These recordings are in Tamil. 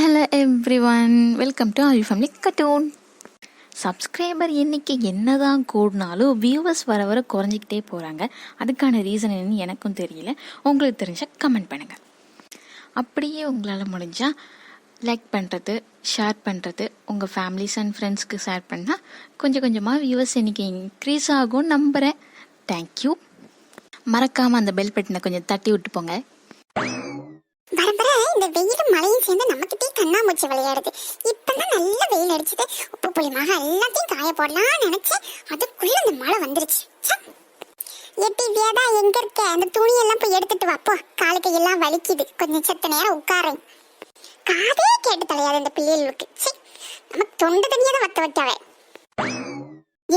Hello everyone, welcome to our family cartoon. Subscriber எண்ணிக்கை என்னதான் கூடினாலும் வியூவர்ஸ் வர வர குறைஞ்சிக்கிட்டே போகிறாங்க. அதுக்கான ரீசன் என்னன்னு எனக்கும் தெரியல. உங்களுக்கு தெரிஞ்சால் கமெண்ட் பண்ணுங்கள். அப்படியே உங்களால் முடிஞ்சால் லைக் பண்ணுறது, ஷேர் பண்ணுறது, உங்கள் ஃபேமிலிஸ் அண்ட் ஃப்ரெண்ட்ஸ்க்கு ஷேர் பண்ணால் கொஞ்சம் கொஞ்சமாக வியூவர்ஸ் எண்ணிக்கை இன்க்ரீஸ் ஆகும்னு நம்புகிறேன். தேங்க்யூ. மறக்காமல் அந்த பெல் பட்டனை கொஞ்சம் தட்டி விட்டு போங்க. வரவர இந்த வெயிலும் மழையும் சேர்ந்து நம்மகிட்டே கண்ணாமூச்சி விளையாடுது. இப்பதான் நல்ல வெயில் அடிச்சுது. உப்பு புளிமாக எல்லாத்தையும் காய போடலாம்னு நினைச்சேன். அதுக்குள்ள அந்த மழை வந்துருச்சு. எப்படி வேதா எங்க இருக்க? அந்த துணியெல்லாம் போய் எடுத்துட்டு வாப்போ. காலு கையெல்லாம் வலிக்குது. கொஞ்சம் செத்த நேரம் உட்காரேன். காதே கேட்டு தலையாது இந்த பிள்ளைகளுக்கு. நம்ம தொண்டை தனியா தான் வத்த வைக்காவே.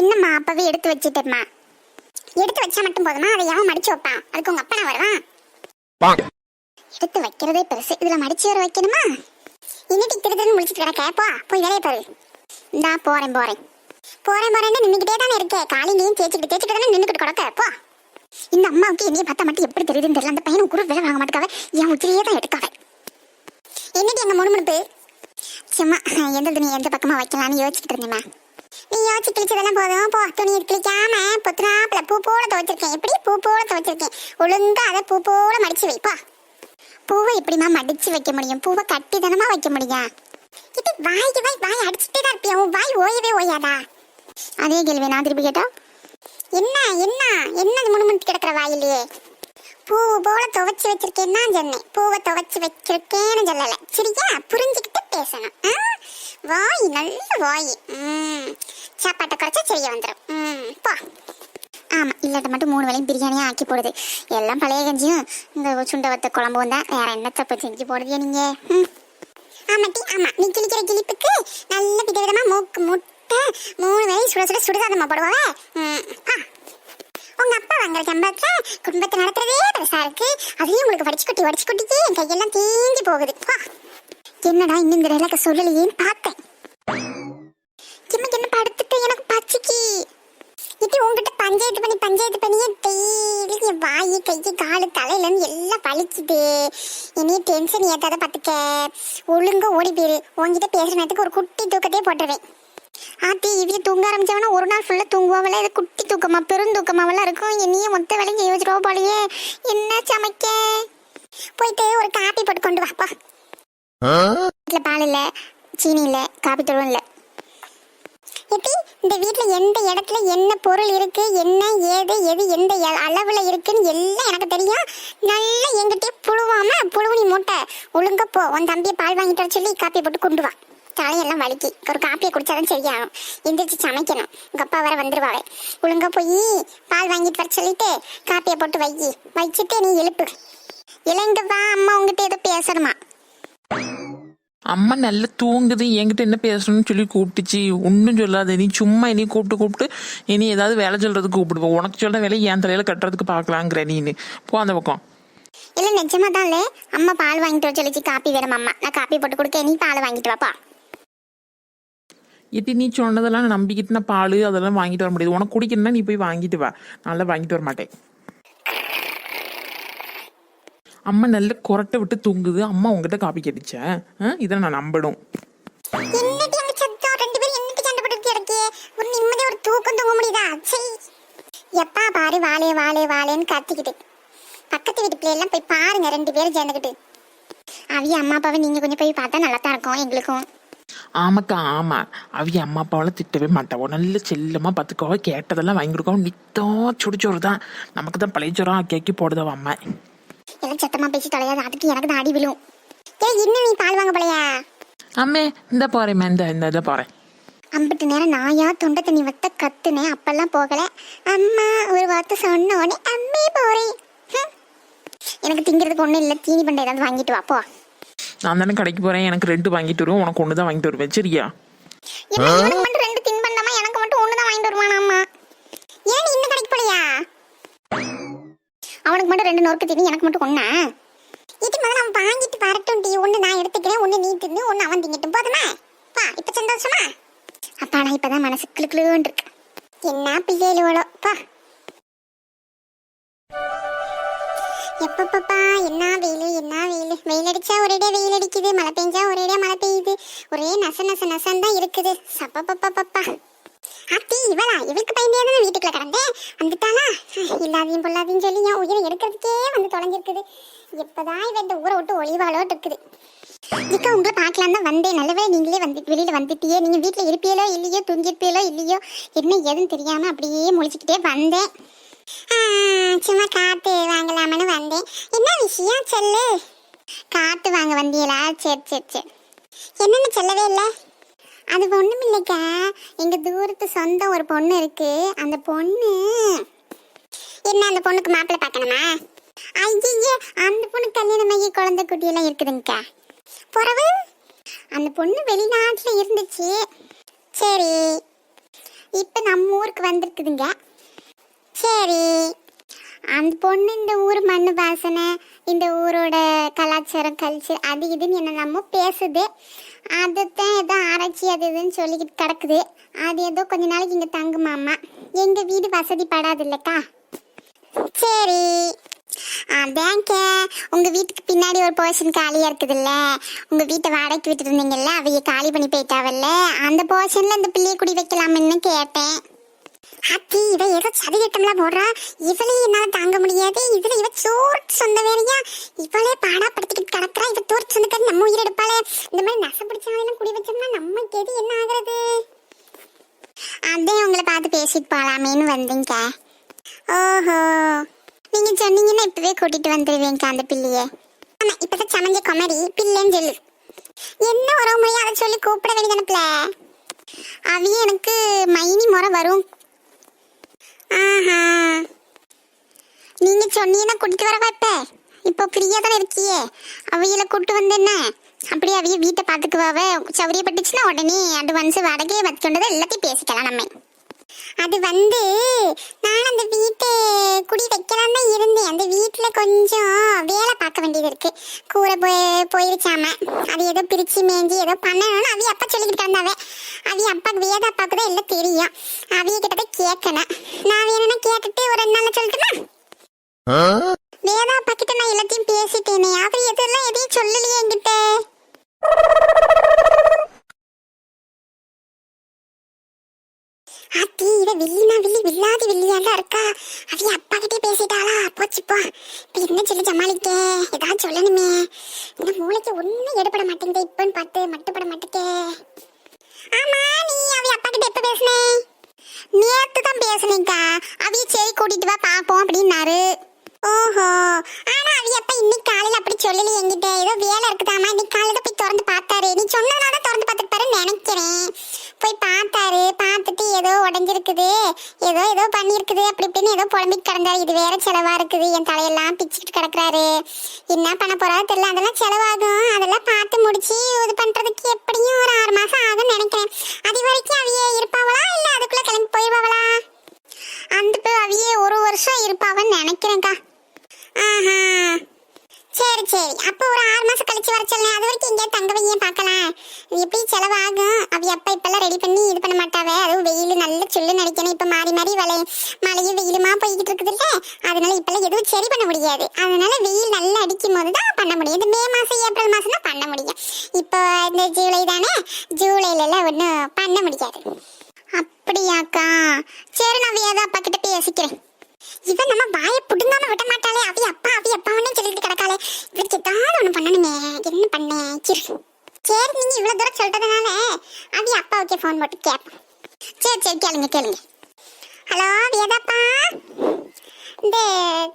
என்னம்மா அப்பவே எடுத்து வச்சுட்டேம்மா. எடுத்து வச்சா மட்டும் போதுமா? அதை எவன் மடிச்சு வைப்பான்? அதுக்கு உங்க அப்பா நான் வருவான். எடுத்து வைக்கிறதே பெருசு, இதுல மடிச்சு வர வைக்கணுமா? இன்னைக்கு திருத்தன்னு முடிச்சுட்டு கிடக்க. போய் வேலையை பாரு. இந்தா போறேன் நின்றுகிட்டே தானே இருக்கேன். காலையிலையும் தேய்ச்சிக்கிட்டு தானே நின்றுக்கிட்டு கிடக்க. போ. இந்த அம்மாவுக்கு என்னைய பார்த்தா மட்டும் எப்படி தெரியுதுன்னு தெரியல. அந்த பையனும் கூட வேலை வாங்க மாட்டேக்காவே. என் உச்சிரியே தான் எடுக்காவே. என்னடி எங்க முணுமுணுப்பு? சும்மா எந்த துணி எந்த பக்கமா வைக்கலாம்னு யோசிச்சுட்டு இருந்தேம்மா. நீ யோசிச்சு கிழிச்சதெல்லாம் போதும். போ. துணி கிழிக்காம பொத்துனாப்புல பூ போல துவைச்சிருக்கேன். எப்படி பூ போல துவைச்சிருக்கேன். ஒழுங்கா அதை பூ போல மடிச்சு வைப்பா. பூவை எப்படிமா மடிச்சு வைக்க முடியும்? பூவை கட்டி தானமா வைக்க முடியும்? இது வாய் அடிச்சுட்டே தான் இருப்பியா? உன் வாய் ஓயவே ஓயாதா? அதே கேள்வி நான் திருப்பி கேட்டா என்ன முணுமுணுத்து கிடக்குற வாயிலேயே? பூ போல துவைச்சு வச்சிருக்கேன்னு சொன்னேன். பூவை துவைச்சு வச்சிருக்கேன்னு சொல்லல. சரியா? புரிஞ்சுக்கிட்டு பேசணும். வாய் நல்ல வாய். சாப்பாட்டை குறைச்சா சரியா வந்துடும். போ. ஆமா, இல்லாட்ட மட்டும் 3 வேளையும் பிரியாணியா ஆக்கி போடுது. எல்லாம் பழைய கஞ்சியும் இந்த சுண்டை வத்த குழம்பும் தான். வேற என்ன தப்பு செஞ்சு போடுதியா நீங்க? ஆமா, நீ கிழிக்கிற கிழிப்புக்கு நல்ல விதவிதமா முட்டை 3 வேளையும் சுடுதாதமா போடுவாவே. உங்க அப்பா வாங்குற சம்பளத்தை குடும்பத்தை நடத்துறதே பெருசா இருக்கு. அதையும் உங்களுக்கு வடிச்சு கொட்டிக்கே என் கையெல்லாம் தேங்கி போகுது. என்னடா இன்னும் இந்த வேலைக்கு சொல்லலையேன்னு பார்த்தேன். என்ன படுத்துட்டு எனக்கு பச்சிக்கு இது உங்ககிட்ட பஞ்சாயத்து பண்ணியே டெய்லி என் வாய் கைக்கு காலு தலையிலன்னு எல்லாம் வலிக்குது. இனியே டென்ஷன் ஏத்தாத பார்த்துக்க. ஒழுங்கா ஓடி போயிரு. உங்ககிட்ட பேசுற நேரத்துக்கு ஒரு குட்டி தூக்கத்தையே போட்டுருவேன். இவைய தூங்க ஆரம்பிச்சவனா ஒரு நாள் ஃபுல்லா தூங்குவாங்கல்ல. இது குட்டி தூக்கமா பெருந்தூக்கமாவெல்லாம் இருக்கும். என்னையே மொத்த வேலையும் யோசிச்சிருவா போலயே. என்ன சமைக்க? போயிட்டு ஒரு காப்பி போட்டு கொண்டு வாப்பா. வீட்டுல பால் இல்ல, சீனி இல்ல, காப்பி தூளும் இல்ல. எப்படி இந்த வீட்டுல எந்த இடத்துல என்ன பொருள் இருக்கு, என்ன ஏது எது எந்த அளவுல இருக்குன்னு எல்லாம் எனக்கு தெரியும். நல்லா எங்கிட்டே புழுவுனி மூட்டை. ஒழுங்கா போ. உன் தம்பியை பால் வாங்கிட்டு வர சொல்லி காப்பியை போட்டு கொண்டு வா. தலையெல்லாம் வலிக்கு. ஒரு காப்பியை குடிச்சாதான் சரியாகும். எந்திரிச்சு சமைக்கணும். உங்க அப்பா வர வந்துருவாவே. ஒழுங்கா போய் பால் வாங்கிட்டு வர சொல்லிட்டு காப்பியை போட்டு வச்சுட்டு நீ எழுப்பு. இளைங்க வா. அம்மா உங்ககிட்ட ஏதோ பேசணுமா? அம்மா நல்லா தூங்குது. என்கிட்ட என்ன பேசணும்னு சொல்லி கூப்பிட்டுச்சு. ஒன்றும் சொல்லாது. நீ சும்மா இனி கூப்பிட்டு இனி ஏதாவது வேலை சொல்றதுக்கு கூப்பிடுவோம். உனக்கு சொல்ற வேலையை என் தலையில கட்டுறதுக்கு பார்க்கலாங்கிற நீனு. போ அந்த பக்கம். இல்ல நிஜமா தான் இல்ல. அம்மா பால் வாங்கிட்டு வர சொல்லிச்சு. காப்பி வேணும் அம்மா. நான் காப்பி போட்டு கொடுக்க. நீ பால் வாங்கிட்டு வாப்பா. இது நீ சொன்னதெல்லாம் நான் நம்பிக்கிட்டு நான் பால் அதெல்லாம் வாங்கிட்டு வர முடியாது. உனக்கு குடிக்கணும்னா நீ போய் வாங்கிட்டு வா. நல்லா வாங்கிட்டு வர மாட்டேன். அம்மா நல்ல குரட்டை விட்டு தூங்குது. அம்மா உங்ககிட்ட காப்பி கேட்டுச்சேன். இதை நான் நம்பணும். எப்பா பாரு வாழேன்னு கத்திக்கிட்டு பக்கத்து வீட்டு பிள்ளைலாம் போய் பாருங்க. 2 பேரும் சேர்ந்துக்கிட்டு. அவிய அம்மா அப்பாவை நீங்க கொஞ்சம் போய் பார்த்தா நல்லா தான் இருக்கும் எங்களுக்கும். ஆமாக்கா ஆமா. அவிய அம்மா அப்பாவெல்லாம் திட்டவே மாட்டாவோ. நல்ல செல்லமா பார்த்துக்கோ. கேட்டதெல்லாம் வாங்கி கொடுக்கோ. நித்தம் சுடிச்சோறு தான். நமக்கு தான் பழைய சோறா கேக்கி போடுதவா அம்மா. எல்லாம் சத்தமா பேசி தொலையாது. அதுக்கு எனக்கு தான் அடி விழும். இன்னும் நீ பால் வாங்க போலையா? அம்மே இந்த போறேன். இந்த போறேன். அம்பிட்டு நேரம் நாயா தொண்டை தண்ணி வத்த கத்துனேன். அப்பெல்லாம் போகல. அம்மா ஒரு வார்த்தை சொன்ன உடனே அம்மே போறேன். எனக்கு திங்கிறதுக்கு ஒண்ணும் இல்ல. தீனி பண்டை ஏதாவது வாங்கிட்டு வாப்போ. நான் தானே கடைக்கு போறேன். எனக்கு 2 வாங்கிட்டு வருவோம். உனக்கு 1 தான் வாங்கிட்டு வருவேன். சரியா? இவனுக்கு மட்டும் 2 தின் பண்ணாமா? எனக்கு மட்டும் 1 தான் வாங்கிட்டு வருவானாமா? ஏன் நீ இன்னும் கடைக்கு போலையா? அவனுக்கு மட்டும் 2 நொறுக்கு தின்னு, எனக்கு மட்டும் 1. இது முதல்ல அவன் வாங்கிட்டு வரட்டும். 1 நான் எடுத்துக்கிறேன், 1 நீ தின்னு, 1 அவன் திங்கட்டும். போதுமா? பா. இப்ப சந்தோஷமா? அப்பா நான் இப்பதான் மனசு கிளுக்கிளுன்னு இருக்கு. என்ன பிள்ளைகளோ பா. எப்பப்பப்பா என்ன வெயில் என்ன வெயில், வெயில் அடிச்சா ஒரேடியா வெயில் அடிக்குது, மழை பெஞ்சா ஒரேடியா மழை பெய்யுது, ஒரே நசன் தான் இருக்குது. சப்பப்பப்பப்பா அத்தி இவளுக்கு பயந்தே தான் வீட்டுக்குள்ள கிடந்தேன், வந்துட்டாளா? இல்லாதையும் பொல்லாதையும் சொல்லி என் உயிரை எடுக்கிறதுக்கே வந்து தொலைஞ்சிருக்குது. எப்பதான் இவ இந்த ஊரை விட்டு ஒளிவாளோட்டு இருக்குது. இக்கா உங்களை பார்க்கலாம் தான் வந்தேன், நல்லவே நீங்களே வெளியில வந்துட்டியே. நீங்க வீட்டுல இருப்பீங்களோ இல்லையோ, தூங்கிருப்பீங்களோ இல்லையோ, என்ன ஏதுன்னு தெரியாம அப்படியே முழிச்சுக்கிட்டே வந்தேன். சும்மா காத்து வாங்கலாமனு வந்தேன். என்ன விஷயம் சொல்லு. காத்து வாங்க வந்தீங்களா? சரி சரி சரி. என்னன்னு சொல்லவே இல்லை. அது ஒண்ணும் இல்லைக்கா, எங்க தூரத்து சொந்தம் ஒரு பொண்ணு இருக்கு. அந்த பொண்ணு என்ன, அந்த பொண்ணுக்கு மாப்பிள்ளை பார்க்கணுமா? ஐயோ, அந்த பொண்ணு கல்யாணமாகி குழந்தை குட்டியெல்லாம் இருக்குதுங்கக்கா. பிறவு அந்த பொண்ணு வெளிநாட்டுல இருந்துச்சு. சரி, இப்ப நம்ம ஊருக்கு வந்திருக்குதுங்க. சரி, அந்த பொண்ணு இந்த ஊர் மண்ணு வாசனை, இந்த ஊரோட கலாச்சாரம் கல்ச்சர் அது இதுன்னு என்ன நம்ம பேசுது. அதுதான் ஏதோ ஆராய்ச்சி அது இதுன்னு சொல்லிக்கிட்டு கிடக்குது. அது ஏதோ கொஞ்ச நாளைக்கு இங்கே தங்குமாமா. எங்கள் வீடு வசதி படாது இல்லைக்கா. சரி, அதான்க்க உங்கள் வீட்டுக்கு பின்னாடி ஒரு போர்ஷன் காலியாக இருக்குதுல்ல, உங்கள் வீட்டை வாடகைக்கு விட்டுட்டு இருந்தீங்கல்ல, அவைய காலி பண்ணி போயிட்டாவல்ல, அந்த போர்ஷனில் இந்த பிள்ளையை குடி வைக்கலாம்னு கேட்டேன். அத்தி இவ ஏதோ சதிகட்டம்லாம் போடுறா, இவளையும் என்னால தாங்க முடியாது. இதுல இவ சோறு சொந்த வேலையா, இவளே பாடா படுத்திக்கிட்டு கிடக்குறா. இவ தோற்று சொந்தக்காரி நம்ம உயிர் எடுப்பாளே. இந்த மாதிரி நசை பிடிச்சாலும் குடி வச்சோம்னா நம்ம கெதி என்ன ஆகுறது? அதே உங்களை பார்த்து பேசிட்டு போலாமேன்னு வந்தீங்க. ஓஹோ, நீங்க சொன்னீங்கன்னா இப்பவே கூட்டிட்டு வந்துடுவீங்க அந்த பிள்ளைய. ஆமா, இப்பதான் சமைஞ்ச குமரி பிள்ளைன்னு சொல்லு. என்ன உறவு முறையா அதை சொல்லி கூப்பிட வேண்டியதானப்புல. அவையும் எனக்கு மைனி முறை வரும். ஆஹா, நீங்க சொன்னீங்கன்னா கூட்டிட்டு வர வைப்ப. இப்போ ஃப்ரீயா தானே இருக்கியே, அவையில கூட்டு வந்தேன்ன அப்படியே அவைய வீட்டை பார்த்துக்குவாவ. சௌரியப்பட்டுச்சுன்னா உடனே அட்வான்ஸ் வாடகையை வச்சுட்டதை எல்லாத்தையும் பேசிக்கலாம் நம்ம. அது நான் அந்த வீட்டை குடி வைக்கலாம் தான் இருந்தேன். அந்த வீட்டில் கொஞ்சம் வேலை பார்க்க வேண்டியது இருக்கு. கூரை போயிருச்சாம, அது ஏதோ பிரிச்சு மேஞ்சி ஏதோ பண்ணணும்னு அவைய அப்பா சொல்லிக்கிட்டு இருந்தாவே. அவைய அப்பாவுக்கு வேத அப்பாவுக்கு தான் எல்லாம் தெரியும். அவைய கிட்ட கேட்கணும். நான் வேணும்னா கேட்டுட்டு ஒரு 2 நாள் சொல்லட்டுமா? வேதா அப்பா கிட்ட நான் எல்லாத்தையும் பேசிட்டேனே, அவர் எதையும் சொல்லலையே என்கிட்ட. அத்தி இவ வில்லாதி வில்லியாண்டா இருக்கா. அவைய அப்பா கிட்டே பேசிட்டாளா? போச்சுப்பா, இப்ப என்ன சொல்லி சமாளிக்க? ஏதாவது சொல்லணுமே. இந்த மூளைக்கு ஒன்னும் எடுபட மாட்டேங்குது. இப்பன்னு பார்த்து மட்டுப்பட மாட்டேங்க. ஆமா, நீ அவைய அப்பா கிட்ட எப்ப பேசுனே? நேத்து தான் பேசுனேக்கா. அவைய சரி கூட்டிட்டு வா பாப்போம் அப்படின்னாரு. ஓஹோ, ஆனா அவைய அப்பா இன்னைக்கு காலையில அப்படி சொல்லலையே என்கிட்ட. ஏதோ வேலை இருக்குதாமா, இன்னைக்கு காலையில போய் திறந்து பார்த்தாரு. நீ சொன்னதுனால திறந்து பார்த்துருப்பாருன்னு நினைக்கிறேன். போய் பார்த்தாரு, பார்த்துட்டு ஏதோ உடஞ்சிருக்குது, ஏதோ பண்ணியிருக்குது அப்படி இப்படின்னு ஏதோ புலம்பிட்டு கிடந்தாரு. இது வேற செலவா இருக்குது, என் தலையெல்லாம் பிச்சுக்கிட்டு கிடக்குறாரு. என்ன பண்ண போறாரு தெரியல. அதெல்லாம் செலவாகும். அதெல்லாம் பார்த்து முடிச்சு இது பண்றதுக்கு எப்படியும் ஒரு 6 மாசம் ஆகும்னு நினைக்கிறேன். அது வரைக்கும் அவைய இருப்பாவளா இல்ல அதுக்குள்ள கிளம்பி போயிடுவாங்களா? அந்த அவைய 1 வருஷம் இருப்பாவன்னு நினைக்கிறேன்க்கா. ஆஹா, சரி சரி, அப்போ ஒரு 6 மாசம் கழிச்சு வர சொல்லேன். அது வரைக்கும் எங்கேயாவது தங்க வையே பார்க்கலாம். இது எப்படி செலவாகும்? அவைய அப்பா இப்பெல்லாம் ரெடி பண்ணி இது பண்ண மாட்டாவே. அதுவும் வெயில் நல்ல சொல்லு நடிக்கணும். இப்ப மாறி மாறி மழையும் வெயிலுமா போய்கிட்டு இருக்குது இல்ல, அதனால இப்பெல்லாம் எதுவும் சரி பண்ண முடியாது. அதனால வெயில் நல்லா அடிக்கும் போது தான் பண்ண முடியும். இந்த மே மாசம் ஏப்ரல் மாசம் தான் பண்ண முடியும். இப்போ இந்த ஜூலை தானே, ஜூலைல எல்லாம் ஒன்றும் பண்ண முடியாது. அப்படியாக்கா, சரி, நான் வேதா அப்பா கிட்ட பேசிக்கிறேன். இவன் நம்ம வாயை புடுங்காம விட மாட்டாளே. அவைய அப்பாவுன்னு சொல்லிட்டு கிடக்காளே. இவருக்கு ஏதாவது ஒண்ணு பண்ணணுமே. என்ன பண்ணேன்? சரி, நீங்க இவ்வளவு தூரம் சொல்றதுனால அவைய அப்பாவுக்கே போன் போட்டு கேட்போம். சரி, கேளுங்க. ஹலோ வேதாப்பா, இந்த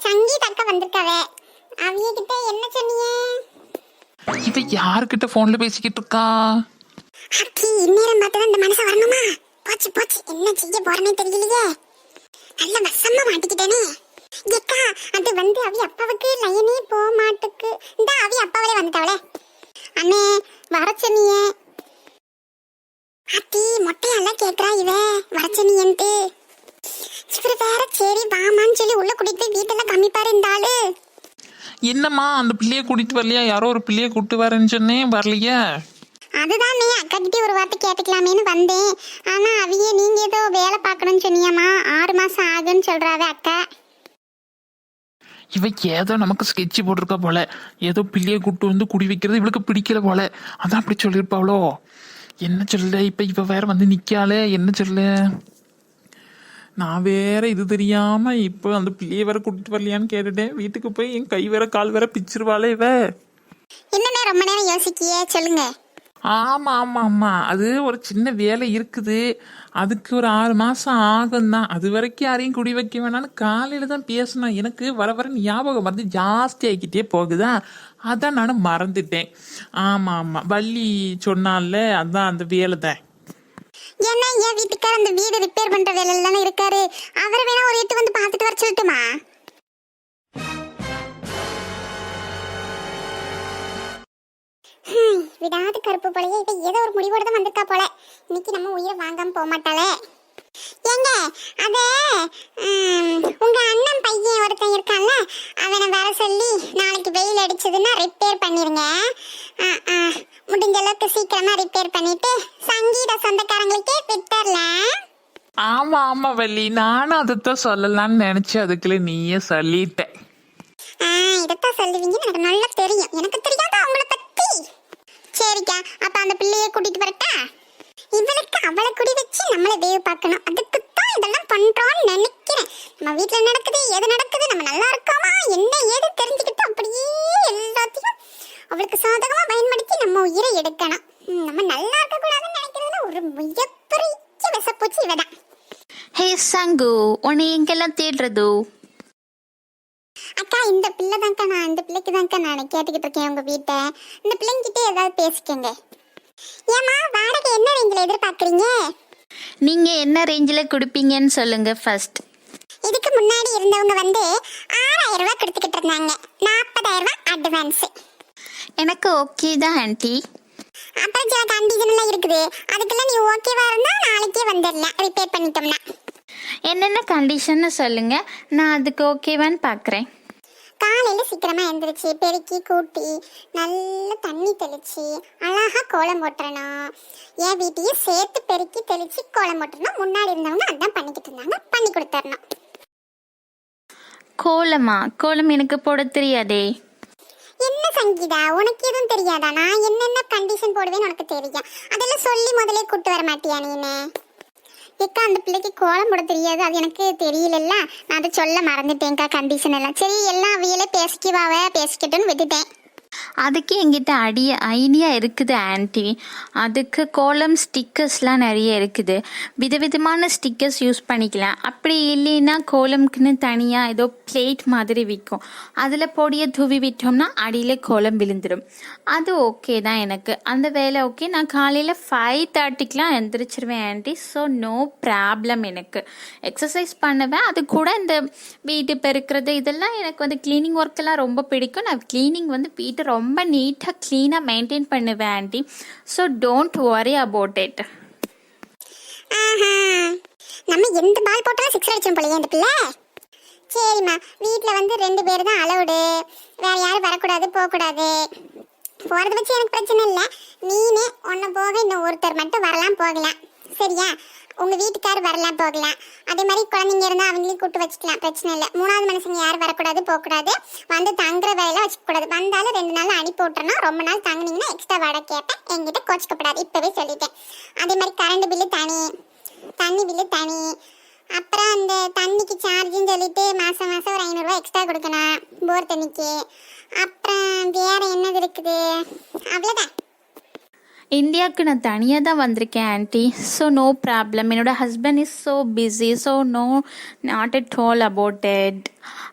சங்கீத அக்கா வந்திருக்காவே, அவைய கிட்ட என்ன சொன்னீங்க? இவ யாருக்கிட்ட போன்ல பேசிக்கிட்டு இருக்கா? அக்கி, இந்நேரம் பார்த்துதான் இந்த மனசை வரணுமா? போச்சு, என்ன செய்ய போறேனே தெரியலையே. நல்ல வசமா மாட்டிக்கிட்டேனே. ஏக்கா, அது அவி அப்பாவுக்கு லைனே போக மாட்டுக்கு. இந்த அவி அப்பாவளே வந்துட்டாவளே. அண்ணே வர சொன்னியே. அத்தி மொட்டையெல்லாம் கேட்கறா இவ வர சொன்னியன்ட்டு. இவர் வேற சரி வாமான்னு சொல்லி உள்ள கூட்டிட்டு போய் வீட்டெல்லாம் கம்மிப்பாரு இந்த ஆளு. என்னம்மா, அந்த பிள்ளைய கூட்டிட்டு வரலையா? யாரோ ஒரு பிள்ளைய கூட்டு வரேன்னு சொன்னேன், வரலையா? அதுதானே அக்கா கிட்டே ஒரு வார்த்தை கேட்டுக்கலாமேன்னு வந்தேன். ஆனா அவையே நீங்க ஏதோ வேலை பார்க்கணும்னு சொன்னியாமா, 6 மாசம் ஆகுன்னு சொல்றாவே அக்கா. இவ ஏதோ நமக்கு ஸ்கெட்சு போட்டிருக்கா போல, ஏதோ பிள்ளையை கூட்டு வந்து குடி வைக்கிறது இவளுக்கு பிடிக்கல போல, அதான் அப்படி சொல்லியிருப்பாவளோ. என்ன சொல்ல இப்ப இவ வேற வந்து நிக்காளே, என்ன சொல்ல. நான் வேற இது தெரியாம இப்போ அந்த பிள்ளையை வேற கூட்டிட்டு வரலையான்னு கேட்டுட்டேன். வீட்டுக்கு போய் என் கை வேற கால் வேற பிச்சிருவாளே இவ. என்னண்ணே ரொம்ப நேரம் யோசிக்கியே, சொல்லுங்க. ஆமா ஆமா ஆமா, அது ஒரு சின்ன வேலை இருக்குது, அதுக்கு ஒரு 6 மாசம் ஆகும் தான். அது வரைக்கும் யாரையும் குடி வைக்க வேணாம்னு காலையில தான் பேசினேன். எனக்கு வர வர ஞாபகம் வந்து ஜாஸ்தி ஆகிக்கிட்டே போகுதா, அதான் நானும் மறந்துட்டேன். ஆமா ஆமா, வள்ளி சொன்னால அதான் அந்த வேலை தான். ஏன்னா என் வீட்டுக்கார அந்த வீடு ரிப்பேர் பண்ற வேலையில தானே இருக்காரு, அவரை வேணா ஒரு எட்டு வந்து பார்த்துட்டு வர சொல்லட்டுமா? விடாது கருப்பு போலயே இப்ப ஏதோ ஒரு முடிவோட தான் வந்திருக்கா போல. இன்னைக்கு நம்ம உயிரை வாங்காம போக மாட்டாளே. ஏங்க அத உங்க அண்ணன் பையன் ஒருத்தன் இருக்கான்ல, அவனை வர சொல்லி நாளைக்கு வெயில் அடிச்சதுன்னா ரிப்பேர் பண்ணிருங்க. முடிஞ்ச அளவுக்கு சீக்கிரமா ரிப்பேர் பண்ணிட்டு சங்கீத சொந்தக்காரங்களுக்கே விட்டுறல. ஆமா ஆமா வள்ளி, நானும் அதைத்தான் சொல்லலாம்னு நினைச்சு அதுக்குள்ள நீயே சொல்லிட்ட. இதத்தான் சொல்லுவீங்கன்னு எனக்கு நல்லா தெரியும். எனக்கு தெரியாதா உங்களை பத்தி? சரிக்கா, அப்ப அந்த பிள்ளையை கூட்டிட்டு வரட்டா? இவளுக்கு அவளை குடி வச்சு நம்மளை வேவு பார்க்கணும். அதுக்கு தான் இதெல்லாம் பண்றோம்னு நினைக்கிறேன். நம்ம வீட்டுல நடக்குது, எது நடக்குது, நம்ம நல்லா இருக்கோமா என்ன ஏது தெரிஞ்சுக்கிட்டு அப்படியே எல்லாத்தையும் அவளுக்கு சாதகமா பயன்படுத்தி நம்ம உயிரை எடுக்கணும். நம்ம நல்லா இருக்க கூடாதுன்னு நினைக்கிறதுல ஒரு மிகப்பெரிய விசப்பூச்சி இவதான். ஹே சங்கு, உன்னை எங்கெல்லாம் தேடுறது? அக்கா இந்த பிள்ளை தான்க்கா, நான் இந்த பிள்ளைக்கு தான்க்கா நான் கேட்டுக்கிட்டு இருக்கேன் உங்க வீட்டை. இந்த பிள்ளைங்கிட்ட ஏதாவது பேசிக்கங்க. ஏமா வாடகை என்ன ரேஞ்சில் எதிர்பார்க்குறீங்க? நீங்க என்ன ரேஞ்சில் கொடுப்பீங்கன்னு சொல்லுங்க ஃபர்ஸ்ட். இதுக்கு முன்னாடி இருந்தவங்க வந்து 6000 ரூபாய் கொடுத்துக்கிட்டு இருந்தாங்க, 40,000 ரூபாய் அட்வான்ஸ். எனக்கு ஓகே தான் ஆண்டி. அப்புறம் சில கண்டிஷன் எல்லாம் இருக்குது, அதுக்கெல்லாம் நீ ஓகேவா இருந்தா நாளைக்கே வந்துடலாம் ரிப்பேர் பண்ணிட்டோம்னா. என்னென்ன கண்டிஷன்னு சொல்லுங்க, நான் அதுக்கு ஓகேவான்னு பார்க்குறேன். காலையில சீக்கிரமா எழுந்திரிச்சு பெருக்கி கூட்டி நல்ல தண்ணி தெளிச்சு அழகா கோலம் போட்டுறணும். என் வீட்டையும் சேர்த்து பெருக்கி தெளிச்சு கோலம் போட்டுறணும். முன்னாடி இருந்தவங்க அதான் பண்ணிக்கிட்டு இருந்தாங்க, பண்ணி கொடுத்துடணும். கோலமா? கோலம் எனக்கு போட தெரியாதே. என்ன சங்கீதா, உனக்கு எதுவும் தெரியாதா? நான் என்னென்ன கண்டிஷன் போடுவேன்னு உனக்கு தெரியும், அதெல்லாம் சொல்லி முதலே கூட்டு வர மாட்டியா நீனு? ஏக்கா அந்த பிள்ளைக்கு கோலம் போட தெரியாது, அது எனக்கு தெரியலல்ல, நான் அதை சொல்ல மறந்துட்டேன்க்கா கண்டிஷன் எல்லாம். சரி எல்லாம் அவையிலே பேசிக்கிட்டோன்னு விட்டுட்டேன். அதுக்கு என்கிட்ட ஐடியா இருக்குது ஆன்ட்டி. அதுக்கு கோலம் ஸ்டிக்கர்ஸ்லாம் நிறைய இருக்குது, விதவிதமான ஸ்டிக்கர்ஸ் யூஸ் பண்ணிக்கலாம். அப்படி இல்லைன்னா கோலம்க்குன்னு தனியாக ஏதோ பிளேட் மாதிரி விற்கும், அதில் பொடியை தூவி விட்டோம்னா அடியில் கோலம் விழுந்துடும். அது ஓகே தான் எனக்கு, அந்த வேலை ஓகே. நான் காலையில் 5:30க்கெலாம் எழுந்திரிச்சிருவேன் ஆன்ட்டி, ஸோ நோ ப்ராப்ளம். எனக்கு எக்ஸசைஸ் பண்ணுவேன், அது கூட இந்த வீட்டு பெருக்கிறது இதெல்லாம் எனக்கு வந்து க்ளீனிங் ஒர்க்கெல்லாம் ரொம்ப பிடிக்கும். நான் க்ளீனிங் வந்து வீட்டை ரொம்ப நீட்டாக க்ளீனாக மெயின்டைன் பண்ணுவேன் aunty, so don't worry about it. நம்ம எந்த பால் போட்டாலும் 6 அடிச்சோம் போலயே இந்த பிள்ளை. சரிம்மா, வீட்டில் வந்து 2 பேர் தான் அலவுடு, வேற யாரும் வரக்கூடாது போகக்கூடாது. போகிறத வச்சு எனக்கு பிரச்சனை இல்லை, நீனே ஒன்று போக இன்னும் ஒருத்தர் மட்டும் வரலாம் போகலாம், சரியா? உங்கள் வீட்டுக்கார் வரலாம் போகலாம். அதே மாதிரி குழந்தைங்க இருந்தால் அவங்களையும் கூப்பிட்டு வச்சுக்கலாம், பிரச்சனை இல்லை. 3வது மனுஷங்க யாரும் வரக்கூடாது போகக்கூடாது, வந்து தங்குற வேலையெல்லாம் வச்சுக்கூடாது. வந்தாலும் 2 நாள் அனுப்பி விட்டுறணும். ரொம்ப நாள் தங்குனீங்கன்னா எக்ஸ்ட்ரா வாடகை கேட்பேன், என்கிட்ட கோச்சிக்கப்படாது, இப்போவே சொல்லிட்டேன். அதே மாதிரி கரண்ட் பில்லு தனி, தண்ணி பில்லு தனி, அப்புறம் அந்த தண்ணிக்கு சார்ஜுன்னு சொல்லிட்டு மாதம் ஒரு 500 ரூபா எக்ஸ்ட்ரா கொடுக்கணும் போர் தண்ணிக்கு. அப்புறம் வேறு என்னது இருக்குது, அவ்வளோதான். இந்தியாவுக்கு நான் தனியாக தான் வந்திருக்கேன் ஆன்ட்டி, ஸோ நோ ப்ராப்ளம். என்னோடய husband is so busy, so not at all about it.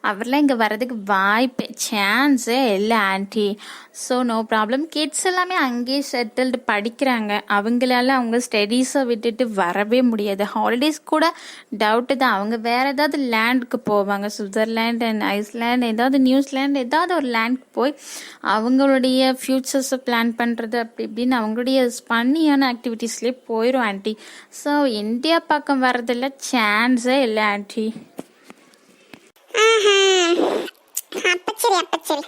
அவரெலாம் இங்கே வர்றதுக்கு வாய்ப்பு சான்ஸே இல்லை aunty, so no problem. Kids எல்லாமே அங்கேயே செட்டில்டு படிக்கிறாங்க, அவங்களால அவங்க ஸ்டடீஸை விட்டுட்டு வரவே முடியாது. ஹாலிடேஸ் கூட டவுட்டு தான், அவங்க வேறு ஏதாவது லேண்டுக்கு போவாங்க, சுவிட்சர்லேண்ட் அண்ட் ஐஸ்லேண்ட், ஏதாவது நியூசிலாண்ட், ஏதாவது ஒரு லேண்டுக்கு போய் அவங்களுடைய ஃப்யூச்சர்ஸை பிளான் பண்ணுறது அப்படி இப்படின்னு அவங்களுடைய ஃபன்னியான ஆக்டிவிட்டீஸ்லேயே போயிடும் ஆன்ட்டி. ஸோ இந்தியா பக்கம் வர்றதில்ல, சான்ஸே இல்லை ஆன்ட்டி. அப்ப சரி